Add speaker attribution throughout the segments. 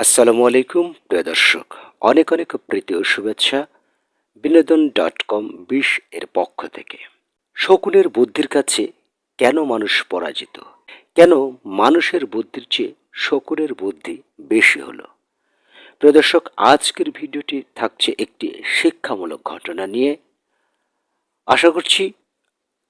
Speaker 1: আসসালামু আলাইকুম প্রিয় দর্শক, অনেক অনেক প্রীতি ও শুভেচ্ছা বিনোদন.com 20 এর পক্ষ থেকে। শকুনের বুদ্ধির কাছে কেন মানুষ পরাজিত? কেন মানুষের বুদ্ধির চেয়ে শকুনের বুদ্ধি বেশি হলো? প্রিয় দর্শক, আজকের ভিডিওটি থাকছে একটি শিক্ষামূলক ঘটনা নিয়ে। আশা করছি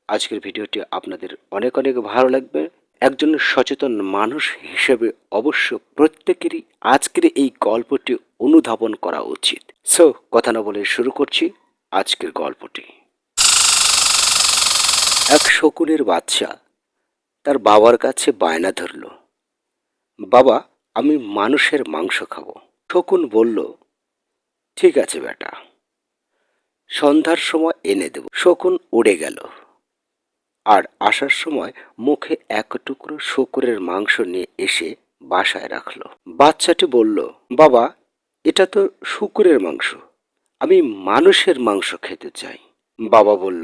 Speaker 1: আজকের ভিডিওটি আপনাদের অনেক অনেক ভালো লাগবে। একজন সচেতন মানুষ হিসেবে অবশ্য প্রত্যেকেরই আজকের এই গল্পটি অনুধাবন করা উচিত। সো কথা না বলে শুরু করছি আজকের গল্পটি। এক শকুনের বাচ্চা তার বাবার কাছে বায়না ধরল, বাবা, আমি মানুষের মাংস খাবো। শকুন বলল, ঠিক আছে বেটা, সন্ধ্যার সময় এনে দেব। শকুন উড়ে গেল আর আসার সময় মুখে এক টুকরো শূকরের মাংস নিয়ে এসে বাসায় রাখলো। বাচ্চাটি বলল, বাবা, এটা তো শূকরের মাংস, আমি মানুষের মাংস খেতে চাই। বাবা বলল,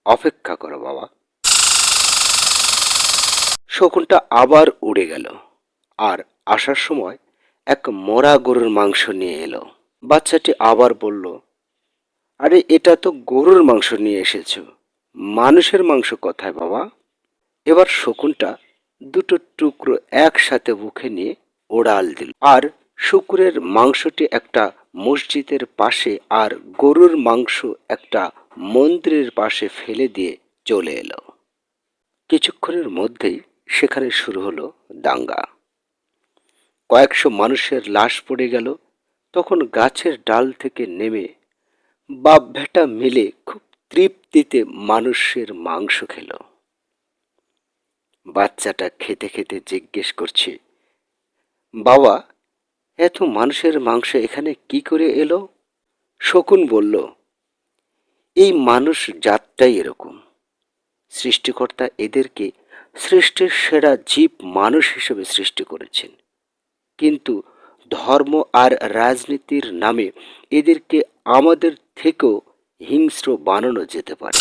Speaker 1: অপেক্ষা করো বাবা। শকুনটা আবার উড়ে গেল আর আসার সময় এক মরা গরুর মাংস নিয়ে এলো। বাচ্চাটি আবার বলল, আরে এটা তো গরুর মাংস নিয়ে এসেছো, মানুষের মাংস কোথায় বাবা? এবার শকুনটা দুটো টুকরো একসাথে মুখে নিয়ে ওড়াল দিল আর শূকরের মাংসটি একটা মসজিদের পাশে আর গরুর মাংস একটা মন্দিরের পাশে ফেলে দিয়ে চলে এলো। কিছুক্ষণের মধ্যেই সেখানে শুরু হলো দাঙ্গা। কয়েকশো মানুষের লাশ পড়ে গেল। তখন গাছের ডাল থেকে নেমে বাপ বেটা মিলে খুব তৃপ্তিতে মানুষের মাংস খেল। বাচ্চাটা খেতে খেতে জিজ্ঞেস করছে, বাবা, এত মানুষের মাংস এখানে কি করে এলো? শকুন বলল, এই মানুষ জাতটাই এরকম। সৃষ্টিকর্তা এদেরকে সৃষ্টির সেরা জীব মানুষ হিসেবে সৃষ্টি করেছেন, কিন্তু ধর্ম আর রাজনীতির নামে এদেরকে আমাদের থেকেও হিংস্র বানানো যেতে পারে।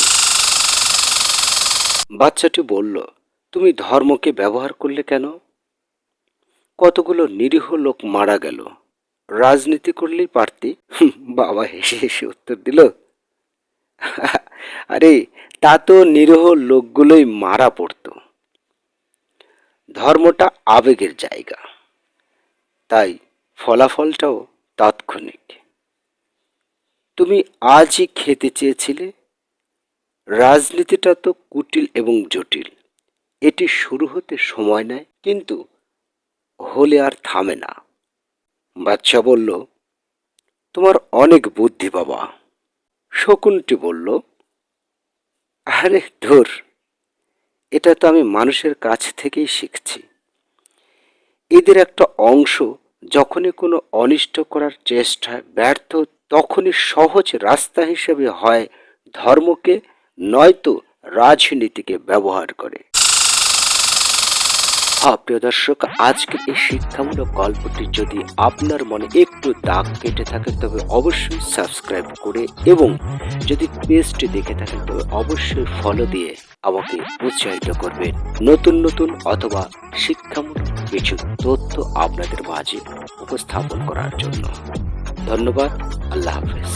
Speaker 1: বাচ্চাটি বলল, তুমি ধর্মকে ব্যবহার করলে কেন? কতগুলো নিরীহ লোক মারা গেল, রাজনীতি করলেই পারতি। বাবা হেসে হেসে উত্তর দিল, আরে তা তো নিরীহ লোকগুলোই মারা পড়তো। ধর্মটা আবেগের জায়গা, তাই ফলাফলটাও তাৎক্ষণিক। তুমি আজই খেতে চেয়েছিলে, রাজনীতিটা তো কুটিল এবং জটিল। এটি শুরু হতে সময় নেয়, কিন্তু হলে আর থামে না। বাচ্চা বলল, তোমার অনেক বুদ্ধি বাবা। শকুনটি বলল, আরে ধুর, এটা তো আমি মানুষের কাছ থেকেই শিখছি। এদের একটা অংশ যখনই কোনো অনিষ্ট করার চেষ্টায় ব্যর্থ, তখনই সহজ রাস্তা হিসেবে হয় ধর্মকে নয়তো রাজনীতিকে ব্যবহার করে। প্রিয় দর্শক, আজকের এই শিক্ষামূলক গল্পটি যদি আপনার মনে একটু দাগ কেটে থাকে তবে অবশ্যই সাবস্ক্রাইব করে, এবং যদি পেজটি দেখে থাকেন তবে অবশ্যই ফলো দিয়ে আমাকে উৎসাহিত করবেন নতুন নতুন অথবা শিক্ষামূলক কিছু তথ্য আপনাদের মাঝে উপস্থাপন করার জন্য। ধন্যবাদ। আল্লাহ হাফেজ।